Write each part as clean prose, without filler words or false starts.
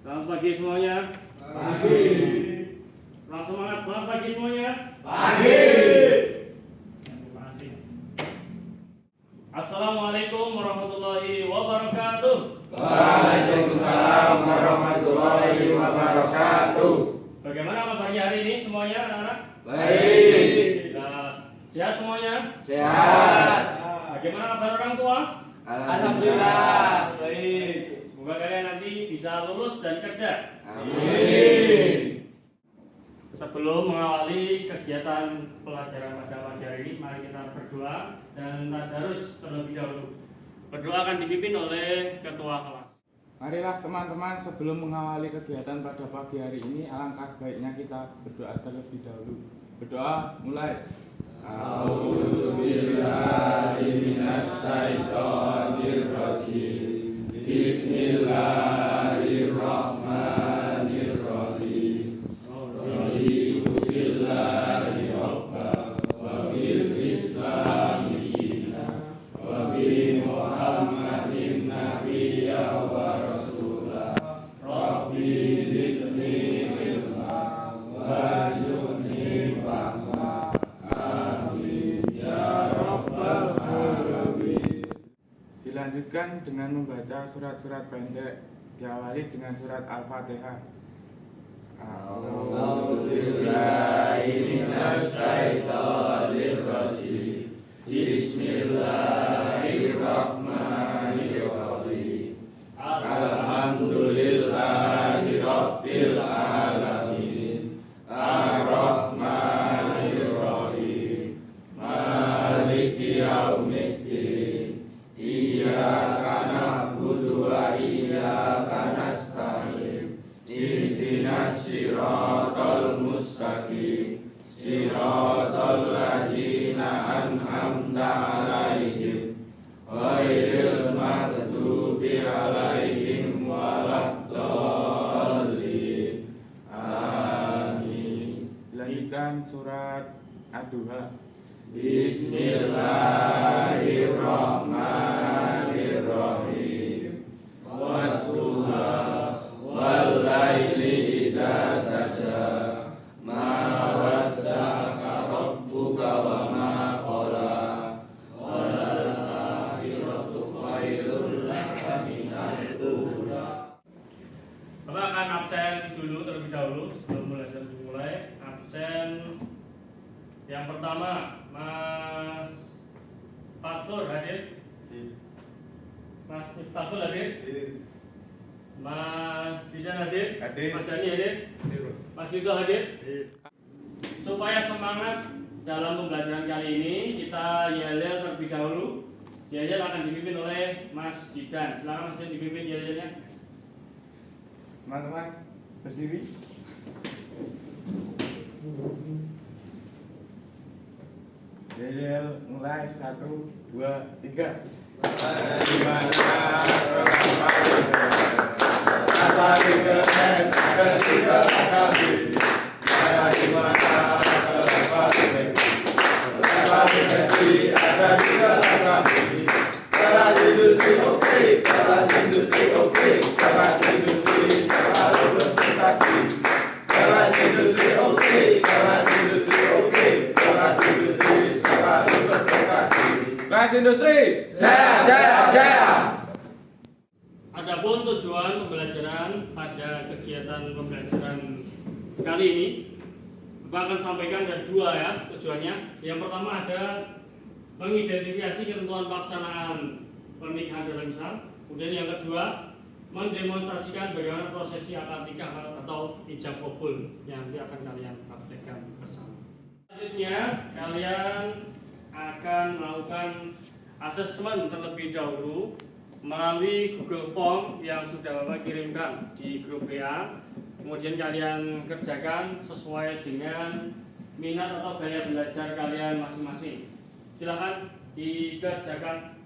Selamat pagi semuanya. Pagi. Kurang semangat. Selamat pagi semuanya. Pagi. Terima kasih. Assalamualaikum warahmatullahi wabarakatuh. Waalaikumsalam warahmatullahi wabarakatuh. Bagaimana kabarnya hari ini semuanya anak-anak? Baik. Sehat semuanya? Sehat. Bagaimana kabar orang tua? Alhamdulillah. Baik. Semoga kalian nanti bisa lulus dan kerja. Amin. Sebelum mengawali kegiatan pelajaran pada pagi hari ini, mari kita berdoa dan tadarus terlebih dahulu. Berdoa akan dipimpin oleh ketua kelas. Marilah teman-teman, sebelum mengawali kegiatan pada pagi hari ini, alangkah baiknya kita berdoa terlebih dahulu. Berdoa mulai. A'udzubillahi minasyaitonirrajim. Bismillahirrahmanirrahim. Raditu billahi rabban wa bil islami dinan wa bi Muhammadin nabiyya wa rasulah. Rabbi zidni ilma warzuqni fahma. Amin ya rabbal alamin. Dilanjutkan dengan membaca surat-surat pendek, diawali dengan surat Al-Fatihah. A'udzubillahi minasyaitonirrajim. Bismillahirrahmanirrahim. Alhamdulillahi rabbil alamin. Ar-Rahmanirrahim. Maliki yaumiddin. Iyyaka na'budu wa iyyaka nasta'in. Ihdinas siratal mustaqim. Siratal ladzina an'amta 'alaihim ghairil maghdubi 'alaihim waladdallin. Amin. Dilanjutkan surat Ad-Duha. Bismillahirrahmanirrahim. Wadduha wallaili idza saja. Ma wadda'aka rabbuka wa ma qala. Wal akhiratu khairul laka minal ula. Bapak akan absen dulu terlebih dahulu sebelum belajar dimulai. Absen yang pertama, Mas Fatur hadir? Mas Fatur hadir? Mas Dijan hadir? Hadir. Mas Dani hadir? Mas Yudo hadir? Supaya semangat dalam pembelajaran kali ini, kita yel-yel terlebih dahulu. Yel-yel akan dipimpin oleh Mas Didan. Silakan Mas Didan dipimpin yel-yelnya. Teman-teman, berdiri. Yel mulai 1, 2, 3. Kelas industri, jaya, jaya, jaya. Adapun tujuan pembelajaran pada kegiatan pembelajaran kali ini, Bapak akan sampaikan ada dua ya tujuannya. Yang pertama ada mengidentifikasi ketentuan pelaksanaan pernikahan dalam Islam. Kemudian yang kedua, mendemonstrasikan bagaimana prosesi akad nikah atau ijab qabul yang nanti akan kalian praktekkan bersama. Selanjutnya kalian akan melakukan asesmen terlebih dahulu melalui Google Form yang sudah Bapak kirimkan di grup WA. Kemudian kalian kerjakan sesuai dengan minat atau gaya belajar kalian masing-masing. Silakan dikerjakan.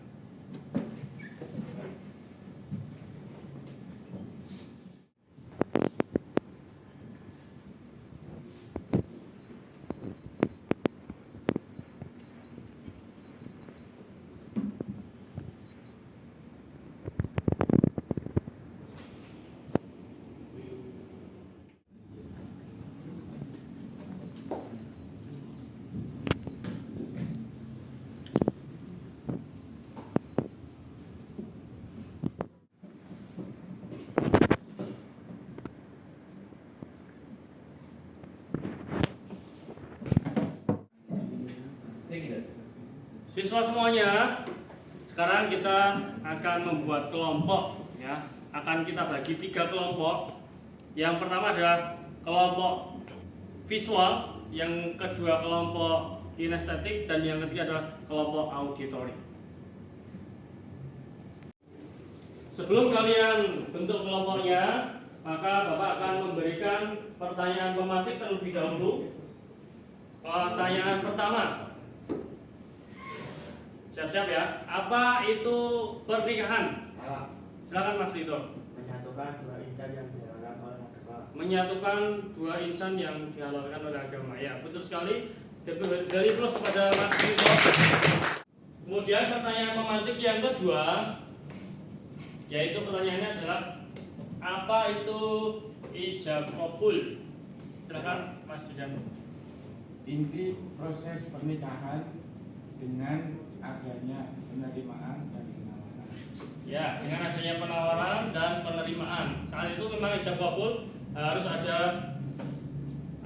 Siswa semuanya, sekarang kita akan membuat kelompok ya. Akan kita bagi 3 kelompok. Yang pertama adalah kelompok visual, yang kedua kelompok kinestetik, dan yang ketiga adalah kelompok auditori. Sebelum kalian bentuk kelompoknya, maka Bapak akan memberikan pertanyaan pemantik terlebih dahulu. Pertanyaan pertama, siap-siap ya. Apa itu pernikahan? Silakan Mas Dito. Menyatukan dua insan yang dihalalkan oleh agama. Menyatukan 2 insan yang dihalalkan oleh agama. Ya, betul sekali. Dari plus kepada Mas Dito. Kemudian pertanyaan pemantik yang kedua, yaitu pertanyaannya adalah apa itu ijab qabul? Silakan Mas Dujan. Inti proses pernikahan dengan adanya penerimaan dan penawaran. Ya, dengan adanya penawaran dan penerimaan. Saat itu memang ijab qabul harus ada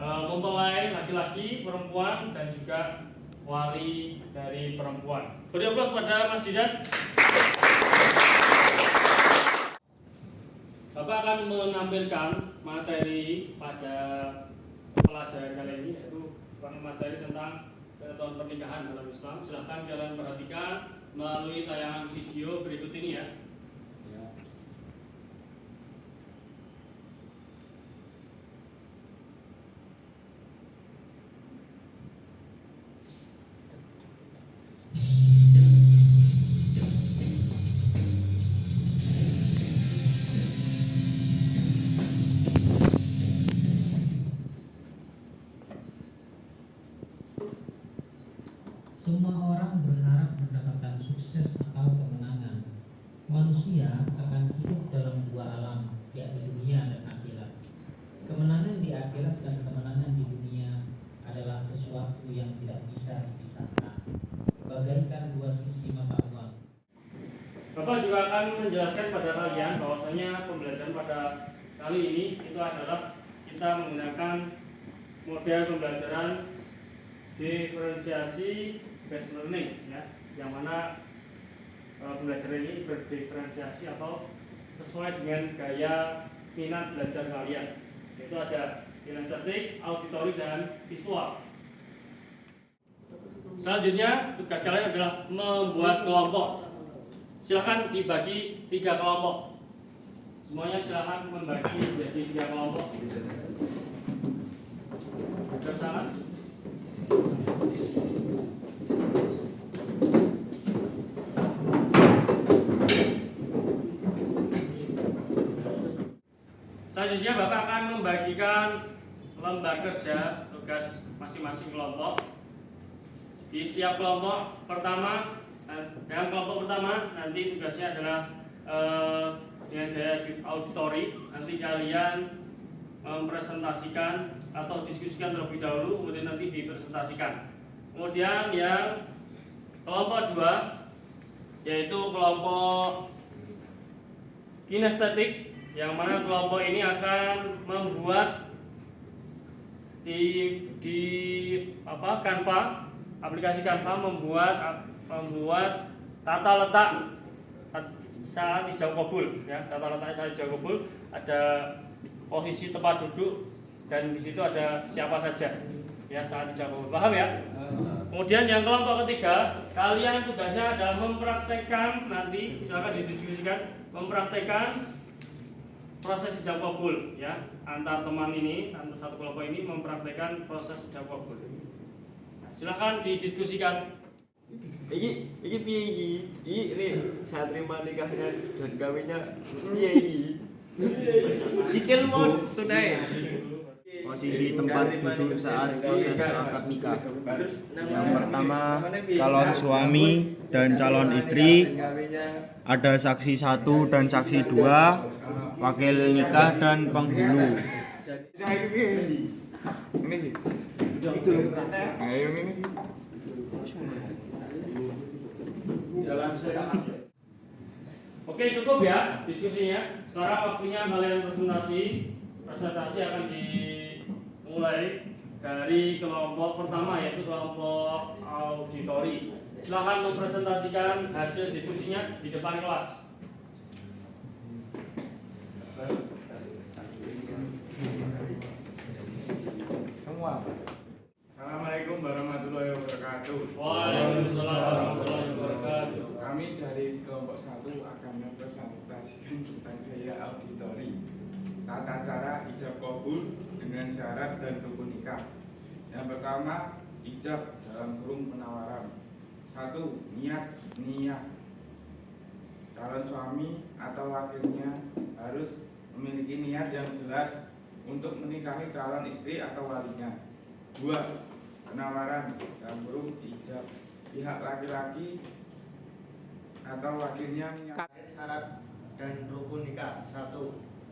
mempelai laki-laki, perempuan, dan juga wali dari perempuan. Beri aplaus pada Mas Didan. Bapak akan menampilkan materi pada pelajaran kali ini, yaitu materi tentang pengetahuan pernikahan dalam Islam. Silahkan kalian perhatikan melalui tayangan video berikut ini ya. Semua orang berharap mendapatkan sukses atau kemenangan. Manusia akan hidup dalam 2 alam, yakni dunia dan akhirat. Kemenangan di akhirat dan kemenangan di dunia adalah sesuatu yang tidak bisa dipisahkan, bagaikan 2 sisi mata uang. Bapak juga akan menjelaskan pada kalian bahwasanya pembelajaran pada kali ini itu adalah kita menggunakan model pembelajaran diferensiasi based learning ya, yang mana pembelajaran ini berdiferensiasi atau sesuai dengan gaya minat belajar kalian, yaitu ada kinestetik, auditori, dan visual. Selanjutnya tugas kalian adalah membuat kelompok. Silakan dibagi 3 kelompok. Semuanya silakan membagi menjadi 3 kelompok. Bersama. Selanjutnya Bapak akan membagikan lembar kerja tugas masing-masing kelompok. Di setiap kelompok pertama, yang kelompok pertama nanti tugasnya adalah dengan gaya auditori. Nanti kalian mempresentasikan atau diskusikan terlebih dahulu, kemudian nanti dipresentasikan. Kemudian yang kelompok 2 yaitu kelompok kinestetik, yang mana kelompok ini akan membuat di Canva, aplikasi Canva membuat tata letak saat ijab qabul ya. Tata letak saat ijab qabul, ada posisi tempat duduk, dan di situ ada siapa saja ya saat ijab qabul. Paham ya? Kemudian yang kelompok ketiga, kalian tugasnya adalah mempraktekkan, nanti silakan didiskusikan, mempraktekkan proses ijab qabul ya. Antar teman ini, satu kelompok ini mempraktekkan proses ijab qabul. Nah, silakan didiskusikan. Iki piye iki? Iki saya terima nikahnya dan kawinnya piye iki? Cicil mon tunai. Posisi tempat duduk saat proses akad nikah. Yang pertama calon suami dan calon istri, ada saksi 1 dan saksi 2, wakil nikah dan penghulu. Oke, cukup ya diskusinya. Sekarang waktunya kalian presentasi. Presentasi akan dimulai dari kelompok pertama, yaitu kelompok auditori. Silahkan mempresentasikan hasil diskusinya di depan kelas. Semua. Assalamualaikum warahmatullahi wabarakatuh. Waalaikumsalam warahmatullahi wabarakatuh. Kami dari kelompok 1 akan mempresentasikan tentang gaya auditori, tata cara ijab kabul dengan syarat dan rukun nikah. Yang pertama, ijab dalam kurung penawaran. 1. Niat. Calon suami atau wakilnya harus memiliki niat yang jelas untuk menikahi calon istri atau walinya. 2. Penawaran dalam kurung ijab. Pihak laki-laki atau wakilnya Syarat dan rukun nikah. 1.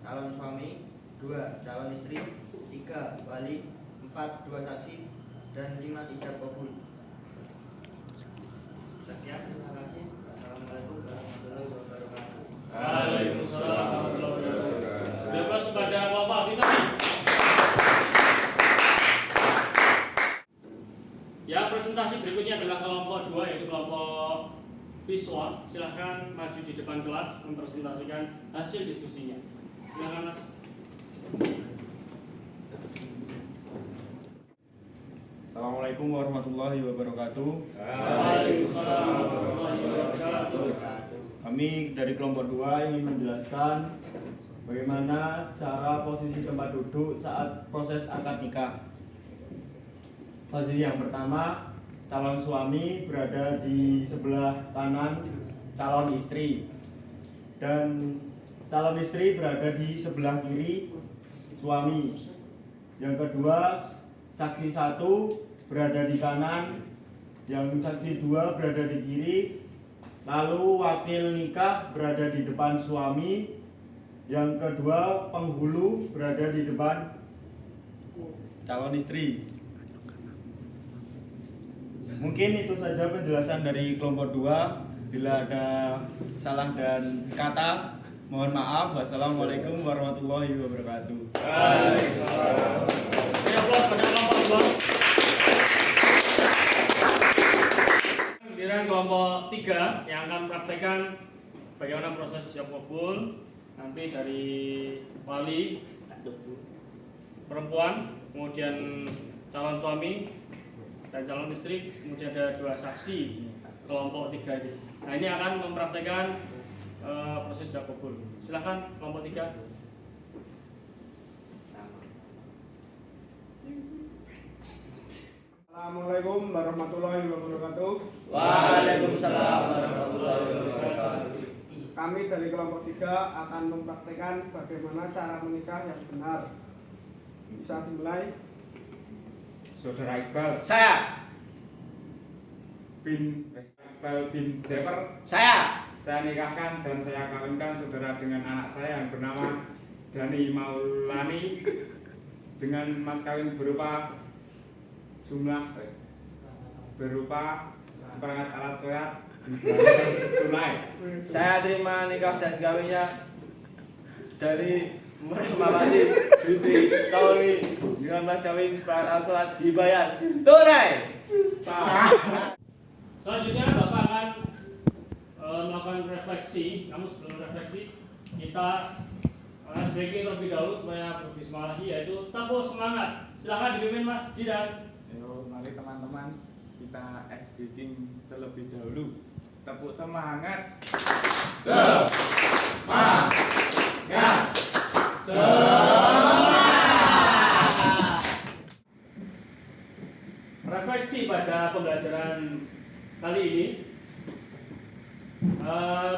Calon suami. 2. Calon istri. 3. Wali. 4. 2 saksi. Dan 5. Ijab kabul. Sekian, terima kasih. Assalamualaikum warahmatullahi wabarakatuh. Waalaikumsalam warahmatullahi wabarakatuh. Bebas kepada kelompok auditori. Ya, presentasi berikutnya adalah kelompok 2 yaitu kelompok visual. Silahkan maju di depan kelas mempresentasikan hasil diskusinya. Silakan Mas. Assalamualaikum warahmatullahi wabarakatuh. Waalaikumsalam warahmatullahi wabarakatuh. Kami dari kelompok 2 ingin menjelaskan bagaimana cara posisi tempat duduk saat proses akad nikah. Posisi yang pertama, calon suami berada di sebelah kanan calon istri dan calon istri berada di sebelah kiri suami. Yang kedua, saksi 1 berada di kanan, yang saksi 2 berada di kiri, lalu wakil nikah berada di depan suami, yang kedua penghulu berada di depan calon istri. Mungkin itu saja penjelasan dari kelompok 2. Bila ada salah dan kata, mohon maaf. Wassalamualaikum warahmatullahi wabarakatuh. Giliran kelompok 3 yang akan praktekkan bagaimana proses ijab kabul nanti dari wali perempuan, kemudian calon suami dan calon istri, kemudian ada 2 saksi kelompok 3 ini. Nah, ini akan mempraktekkan proses ijab kabul. Silakan kelompok 3. Assalamualaikum warahmatullahi wabarakatuh. Waalaikumsalam warahmatullahi wabarakatuh. Kami dari kelompok 3 akan mempraktekkan bagaimana cara menikah yang benar. Bisa dimulai. Saudara Iqbal Saya. Iqbal bin Jafar, Saya. saya nikahkan dan saya kawinkan saudara dengan anak saya yang bernama Dani Maulani dengan mas kawin berupa jumlah berupa seperangkat alat sholat tunai. Saya terima nikah dan kawinnya dari Muhammadiyah binti Tauri dengan mas kawin seperangkat alat sholat dibayar tunai. Selanjutnya Bapak akan melakukan refleksi. Namun sebelum refleksi kita breaking terlebih dahulu supaya lebih semangat lagi, yaitu tepuk semangat. Silakan dipimpin Mas Jidan. Ayo, mari teman-teman kita ice breaking terlebih dahulu. Tepuk semangat. Refleksi pada pembelajaran kali ini,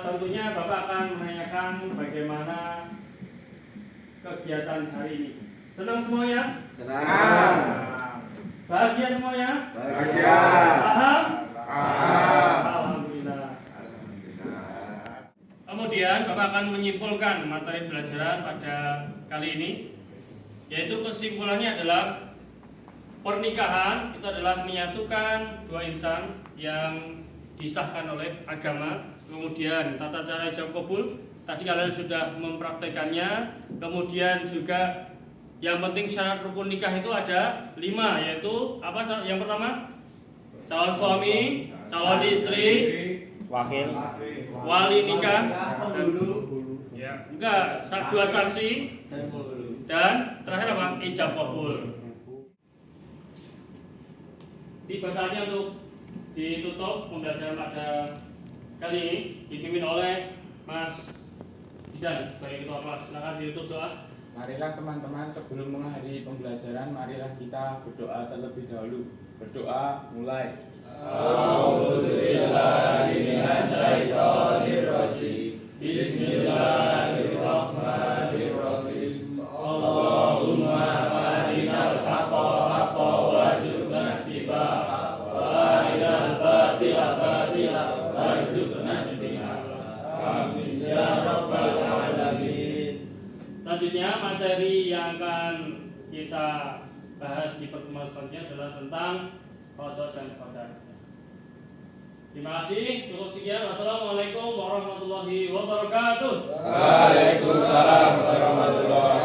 tentunya Bapak akan menanyakan bagaimana kegiatan hari ini. Senang semuanya? Senang. Bahagia semuanya? Bahagia. Paham? Paham. Alhamdulillah. Kemudian Bapak akan menyimpulkan materi pelajaran pada kali ini, yaitu kesimpulannya adalah pernikahan itu adalah menyatukan 2 insan yang disahkan oleh agama. Kemudian tata cara ijab kabul tadi kalian sudah mempraktekannya. Kemudian juga yang penting syarat rukun nikah itu ada 5, yaitu apa? Yang pertama calon suami, calon istri, wakil, wali nikah, penghulu, enggak, dua saksi, dan terakhir apa? Ijab kabul. Tiba saatnya untuk ditutup pembelajaran pada kali ini dipimpin oleh Mas Zidan sebagai ketua kelas. Silakan ditutup doa. Marilah teman-teman sebelum mengakhiri pembelajaran, marilah kita berdoa terlebih dahulu. Berdoa mulai. Bismillahirrahmanirrahim. Allahumma arinal haqqa haqqa warzuqna ittiba'ah wa arinal batila batila warzuqna ijtinaba. Amin ya rabbal alamin. Selanjutnya materi yang akan kita bahas di pertemuan selanjutnya adalah tentang qada dan qadar. Terima kasih, cukup sekian. Wassalamualaikum warahmatullahi wabarakatuh. Waalaikumsalam warahmatullahi